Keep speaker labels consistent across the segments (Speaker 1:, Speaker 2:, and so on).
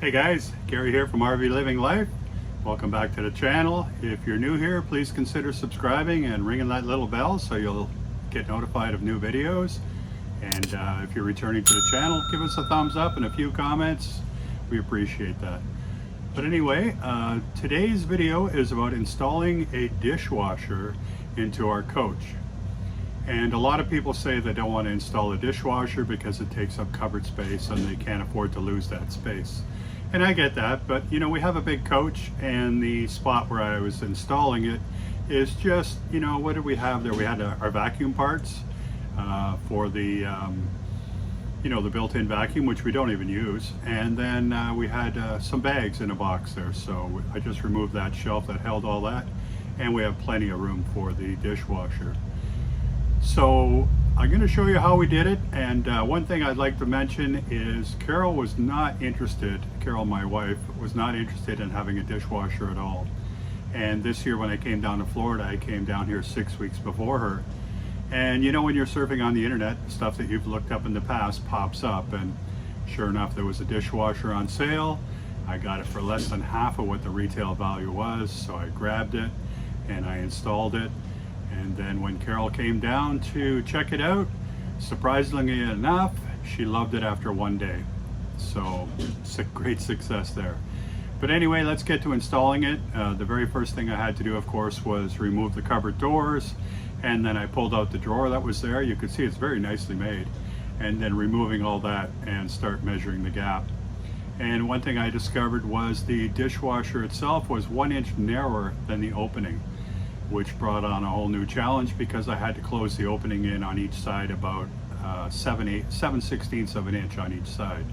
Speaker 1: Hey guys, Gary here from RV Living Life. Welcome back to the channel. If you're new here, please consider subscribing and ringing that little bell so you'll get notified of new videos. And if you're returning to the channel, give us a thumbs up and a few comments. We appreciate that. But anyway, today's video is about installing a dishwasher into our coach. And a lot of people say they don't want to install a dishwasher because it takes up cupboard space and they can't afford to lose that space. And I get that, but you know, we have a big coach and the spot where I was installing it is just, you know, what did we have there? We had our vacuum parts for the, you know, the built-in vacuum, which we don't even use. And then we had some bags in a box there. So I just removed that shelf that held all that. And we have plenty of room for the dishwasher. So I'm going to show you how we did it, and one thing I'd like to mention is Carol was not interested, Carol, my wife, was not interested in having a dishwasher at all. And this year when I came down to Florida, I came down here 6 weeks before her. And you know, when you're surfing on the internet, stuff that you've looked up in the past pops up, and sure enough, there was a dishwasher on sale. I got it for less than half of what the retail value was, so I grabbed it and I installed it. And then when Carol came down to check it out, surprisingly enough, she loved it after one day. So it's a great success there. But anyway, let's get to installing it. The very first thing I had to do, of course, was remove the cupboard doors. And then I pulled out the drawer that was there. You can see it's very nicely made. And then removing all that and start measuring the gap. And one thing I discovered was the dishwasher itself was 1 inch narrower than the opening, which brought on a whole new challenge because I had to close the opening in on each side about 7/16 of an inch on each side.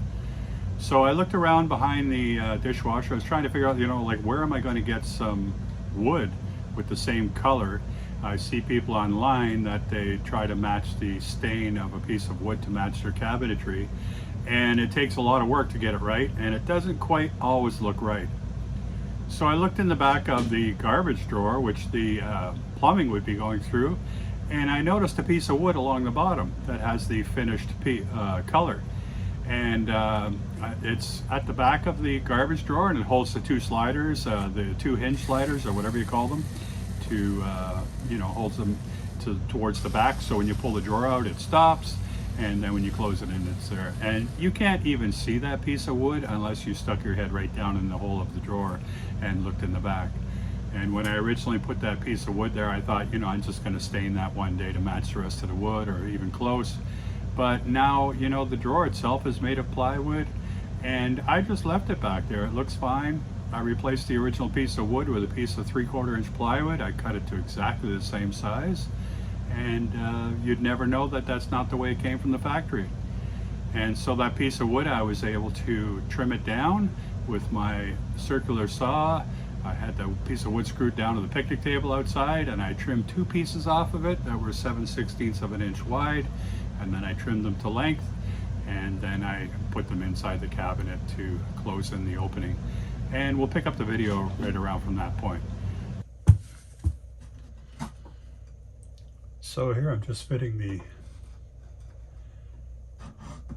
Speaker 1: So I looked around behind the dishwasher. I was trying to figure out, you know, like, where am I going to get some wood with the same color? I see people online that they try to match the stain of a piece of wood to match their cabinetry, and it takes a lot of work to get it right, and it doesn't quite always look right. So I looked in the back of the garbage drawer, which the plumbing would be going through, and I noticed a piece of wood along the bottom that has the finished color. And it's at the back of the garbage drawer, and it holds the two sliders, the two hinge sliders, or whatever you call them, to, you know, holds them towards the back. So when you pull the drawer out, it stops. And then when you close it in, it's there. And you can't even see that piece of wood unless you stuck your head right down in the hole of the drawer and looked in the back. And when I originally put that piece of wood there, I thought, you know, I'm just gonna stain that one day to match the rest of the wood or even close. But now, you know, the drawer itself is made of plywood, and I just left it back there. It looks fine. I replaced the original piece of wood with a piece of 3/4 inch plywood. I cut it to exactly the same size. And you'd never know that that's not the way it came from the factory. And so that piece of wood, I was able to trim it down with my circular saw. I had the piece of wood screwed down to the picnic table outside, and I trimmed 2 pieces off of it that were 7/16 of an inch wide, and then I trimmed them to length, and then I put them inside the cabinet to close in the opening. And we'll pick up the video right around from that point. So here I'm just fitting the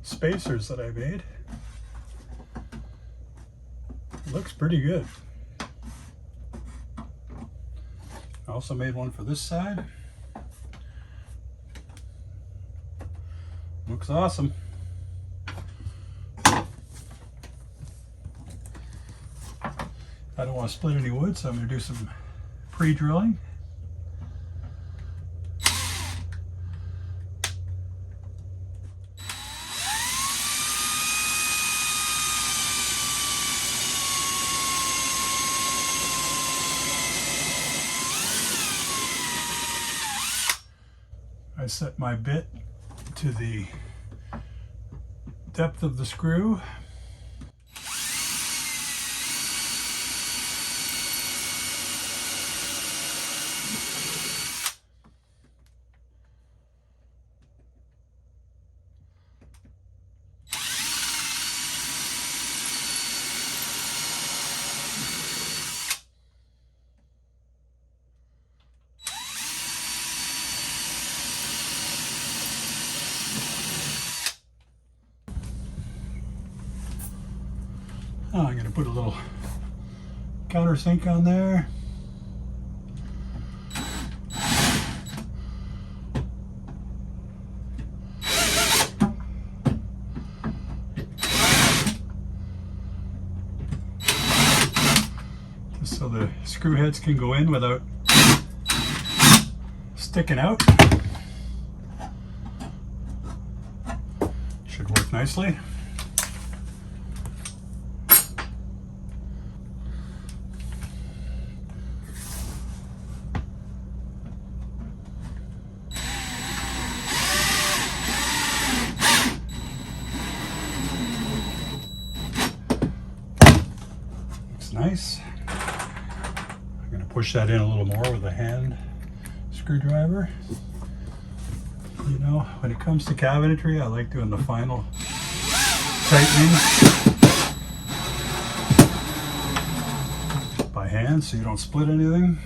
Speaker 1: spacers that I made. Looks pretty good. I also made one for this side. Looks awesome. I don't want to split any wood, so I'm going to do some pre-drilling. I set my bit to the depth of the screw. put a little countersink on there. Just so the screw heads can go in without sticking out. Should work nicely. Nice. I'm going to push that in a little more with a hand screwdriver. You know, when it comes to cabinetry, I like doing the final tightening by hand so you don't split anything.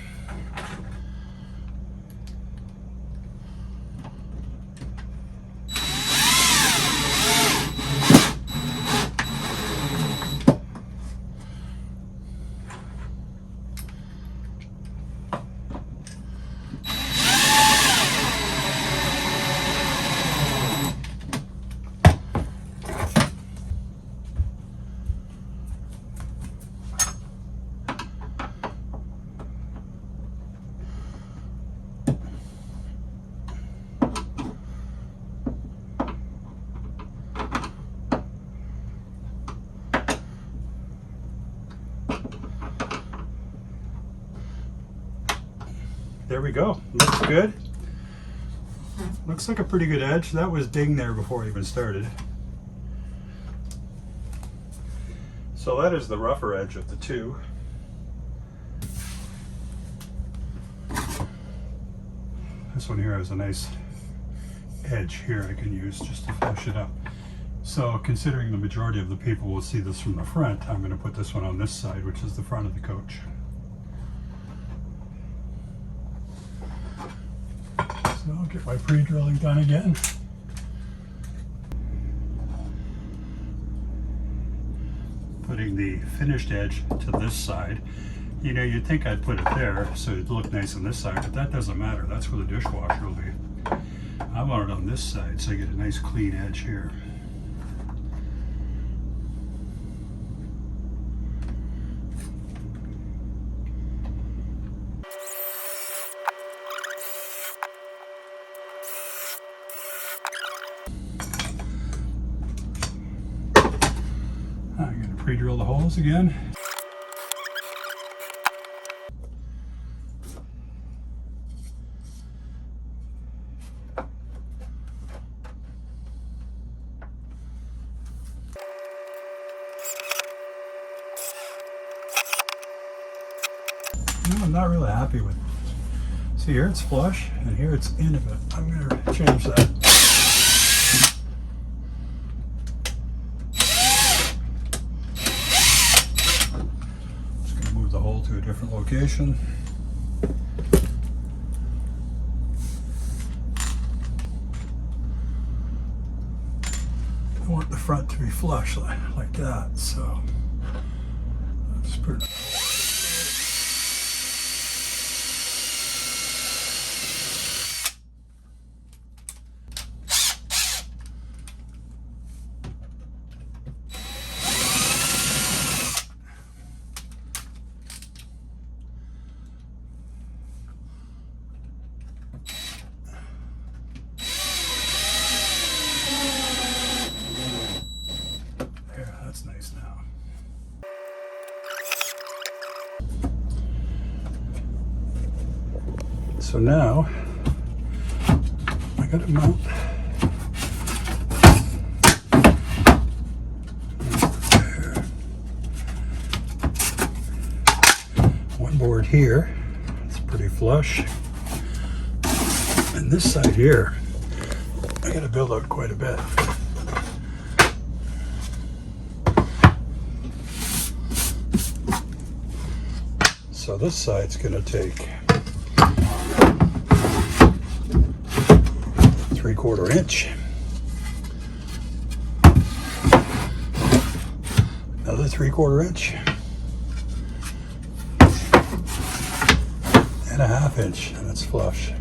Speaker 1: There we go. Looks good. Looks like a pretty good edge. That was ding there before I even started. So that is the rougher edge of the two. This one here has a nice edge here I can use just to flush it up. So considering the majority of the people will see this from the front, I'm going to put this one on this side, which is the front of the coach. So I'll get my pre-drilling done again. Putting the finished edge to this side. You know, you'd think I'd put it there so it'd look nice on this side, but that doesn't matter. That's where the dishwasher will be. I want it on this side so I get a nice clean edge here. I'm going to pre-drill the holes again. I'm not really happy with it. See, here it's flush and here it's in a bit. I'm going to change that. Just going to move the hole to a different location. I want the front to be flush like that, so I'll just put it. That's nice now. So now I got to mount one board here. It's pretty flush, and this side here I got to build out quite a bit. So this side's going to take 3/4 inch, another 3/4 inch. 1.5 inch, and it's flush.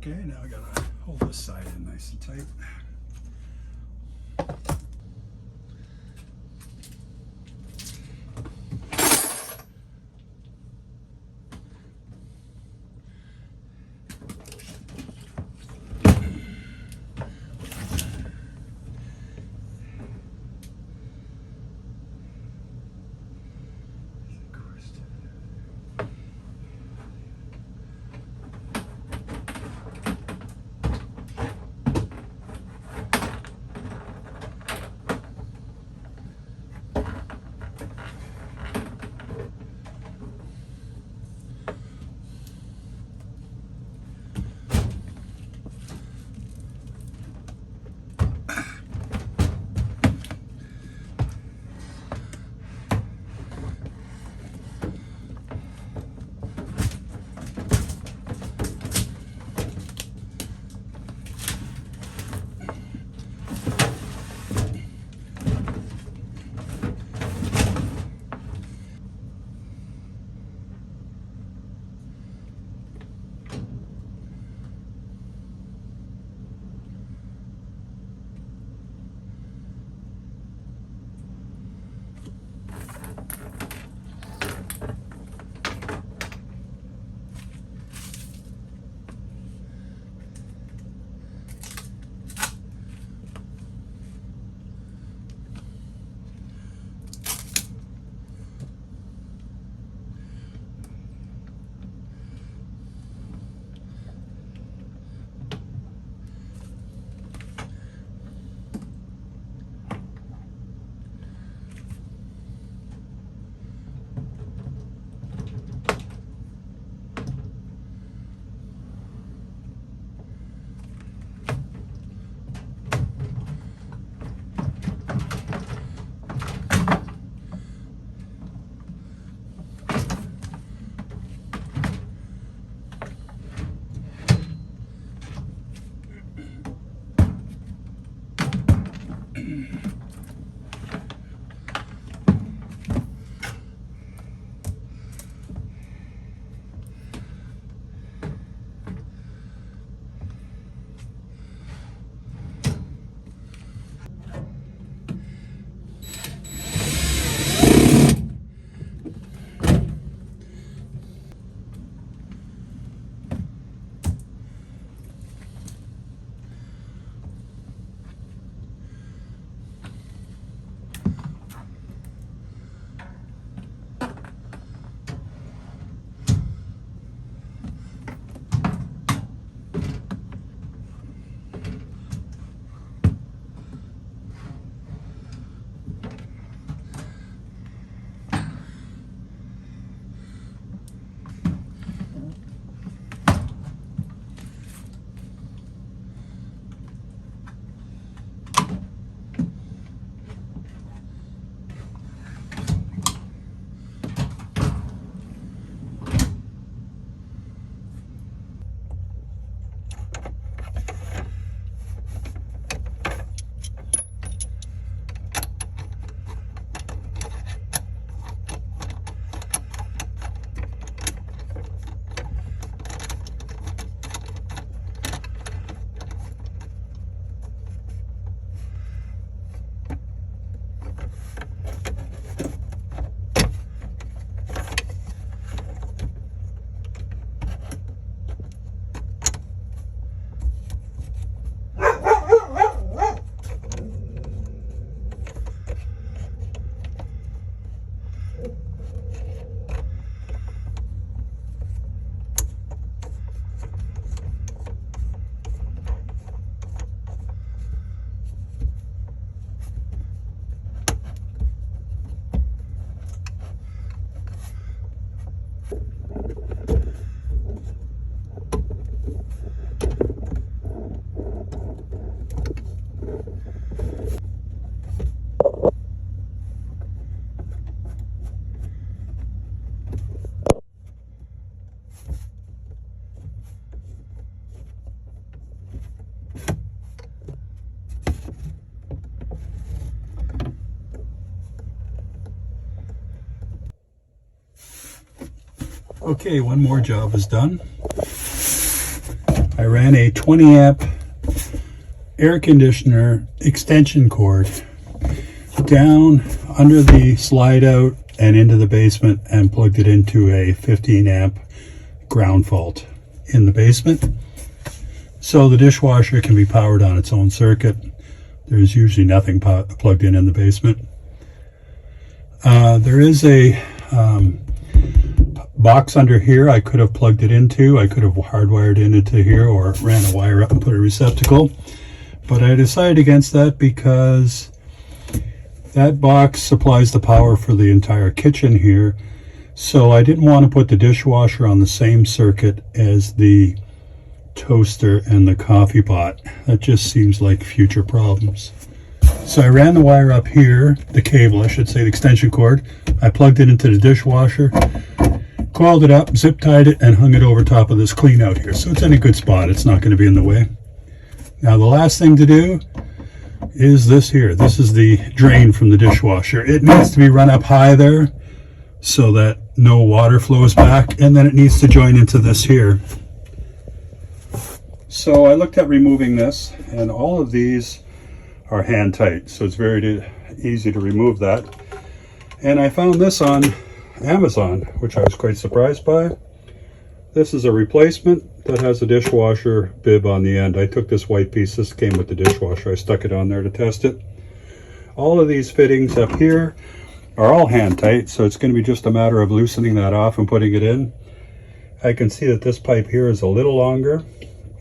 Speaker 1: Okay, now I gotta hold this side in nice and tight. Okay, one more job is done. I ran a 20 amp air conditioner extension cord down under the slide out and into the basement and plugged it into a 15 amp ground fault in the basement. So the dishwasher can be powered on its own circuit. There's usually nothing plugged in the basement. There is a box under here I could have plugged it into. I could have hardwired it into here or ran a wire up and put a receptacle. But I decided against that because that box supplies the power for the entire kitchen here. So I didn't want to put the dishwasher on the same circuit as the toaster and the coffee pot. That just seems like future problems. So I ran the wire up here, the cable I should say, the extension cord. I plugged it into the dishwasher, coiled it up, zip tied it, and hung it over top of this clean out here. So it's in a good spot. It's not going to be in the way. Now the last thing to do is this here. This is the drain from the dishwasher. It needs to be run up high there so that no water flows back, and then it needs to join into this here. So I looked at removing this, and all of these are hand tight, so it's very easy to remove that. And I found this on Amazon, which I was quite surprised by. This is a replacement that has a dishwasher bib on the end. I took this white piece, this came with the dishwasher, I stuck it on there to test it. All of these fittings up here are all hand tight, so it's going to be just a matter of loosening that off and putting it in. I can see that this pipe here is a little longer.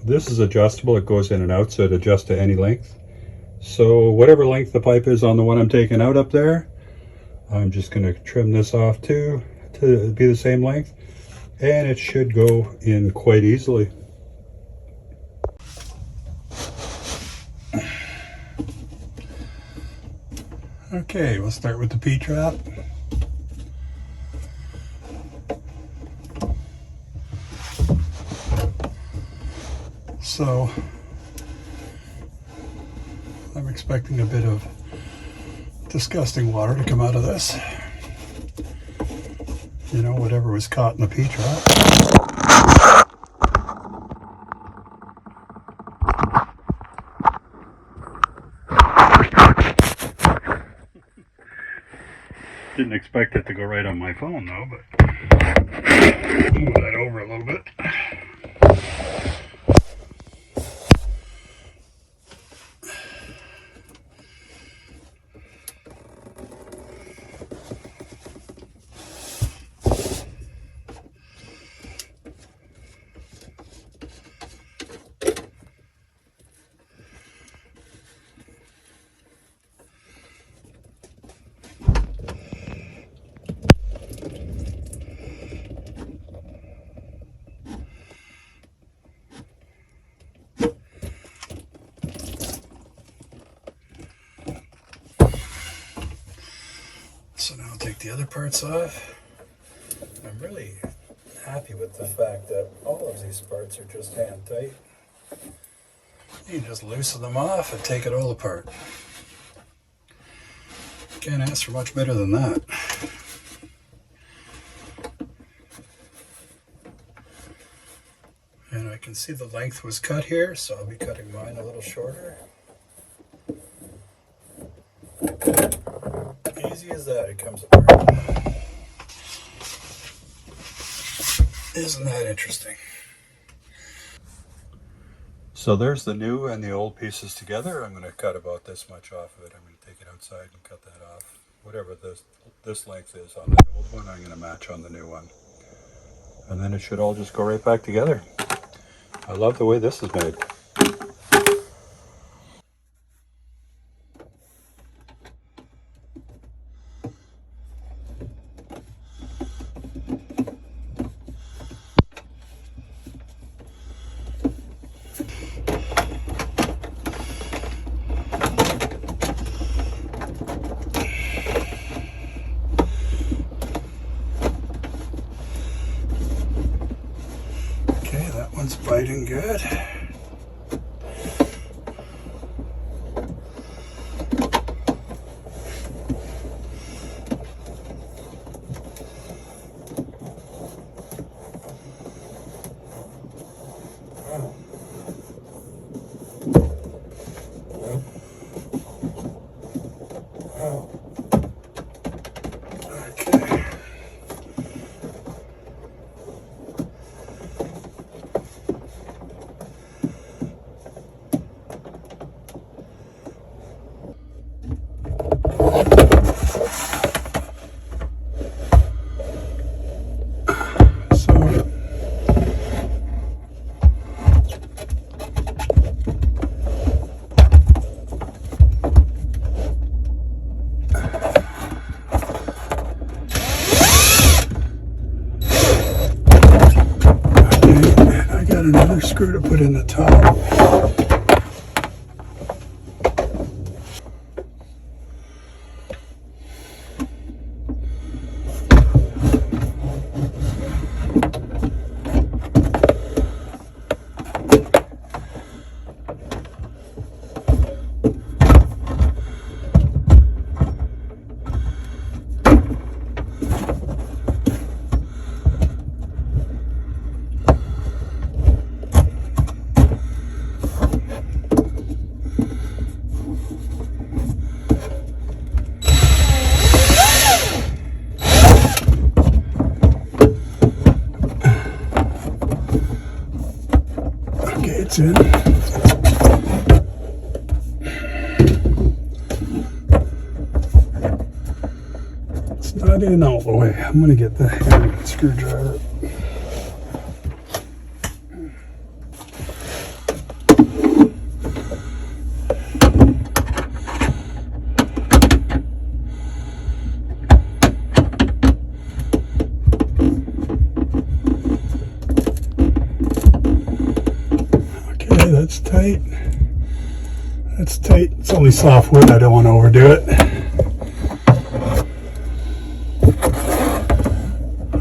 Speaker 1: This is adjustable, it goes in and out, so it adjusts to any length. So whatever length the pipe is on the one I'm taking out up there, I'm just going to trim this off too to be the same length, and it should go in quite easily. Okay, we'll start with the P-trap. So I'm expecting a bit of disgusting water to come out of this. You know, whatever was caught in the P-trap. Didn't expect it to go right on my phone though, but move that over a little bit. So now I'll take the other parts off. I'm really happy with the fact that all of these parts are just hand tight. You just loosen them off and take it all apart. Can't ask for much better than that. And I can see the length was cut here, so I'll be cutting mine a little shorter. Easy as that, it comes apart. Isn't that interesting? So there's the new and the old pieces together. I'm going to cut about this much off of it. I'm going to take it outside and cut that off. Whatever this length is on the old one, I'm going to match on the new one. And then it should all just go right back together. I love the way this is made. One's biting good. Another screw to put in the top. It's in. It's not in all the way. I'm going to get the hand screwdriver. That's tight. That's tight. It's only soft wood. I don't want to overdo it.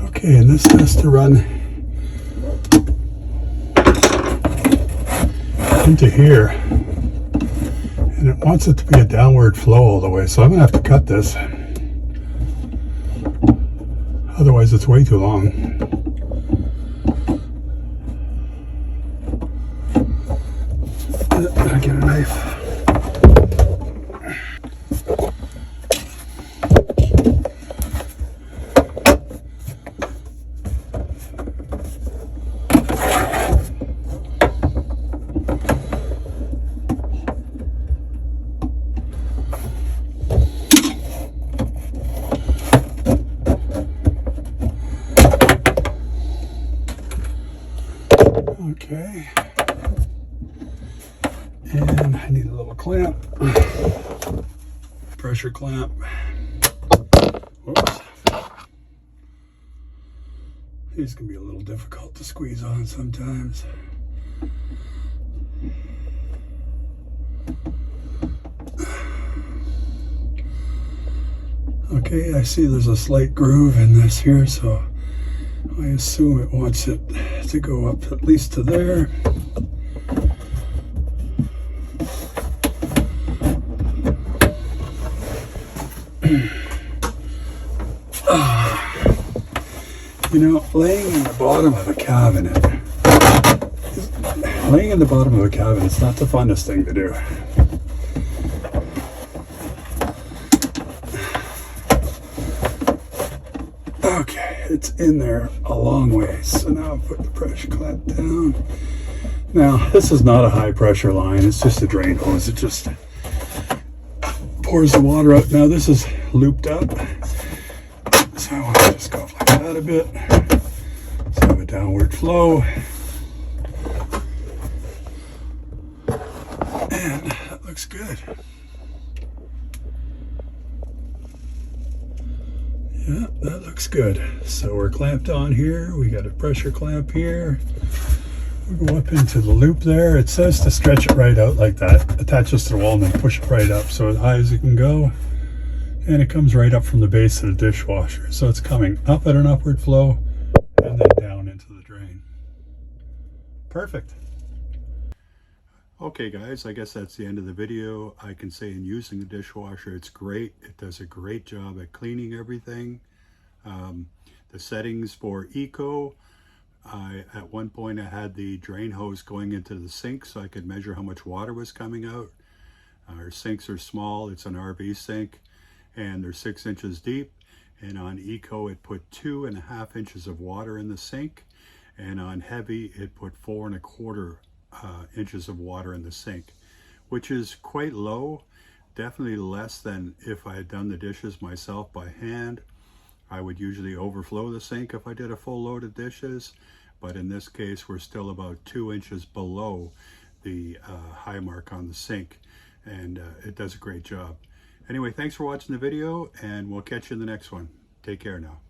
Speaker 1: Okay, and this has to run into here. And it wants it to be a downward flow all the way. So I'm going to have to cut this. Otherwise, it's way too long. I get a knife. Okay. And I need a little clamp, pressure clamp. Whoops. These can be a little difficult to squeeze on sometimes. Okay, I see there's a slight groove in this here, so I assume it wants it to go up at least to there. You know, laying in the bottom of a cabinet, it's not the funnest thing to do. Okay, it's in there a long way. So now I'll put the pressure clamp down. Now, this is not a high pressure line. It's just a drain hose. It just pours the water out. Now, this is looped up. So I want to just go like that a bit. So I have a downward flow. And that looks good. Yeah, that looks good. So we're clamped on here. We got a pressure clamp here. We go up into the loop there. It says to stretch it right out like that. Attaches to the wall and then push it right up so as high as it can go. And it comes right up from the base of the dishwasher. So it's coming up at an upward flow and then down into the drain. Perfect. Okay guys, I guess that's the end of the video. I can say in using the dishwasher, it's great. It does a great job at cleaning everything. The settings for Eco, At one point I had the drain hose going into the sink so I could measure how much water was coming out. Our sinks are small, it's an RV sink, and they're 6 inches deep. And on Eco it put 2.5 inches of water in the sink, and on Heavy it put 4.25 inches of water in the sink, which is quite low, definitely less than if I had done the dishes myself by hand. I would usually overflow the sink if I did a full load of dishes, but in this case we're still about 2 inches below the high mark on the sink, and it does a great job. Anyway, thanks for watching the video, and we'll catch you in the next one. Take care now.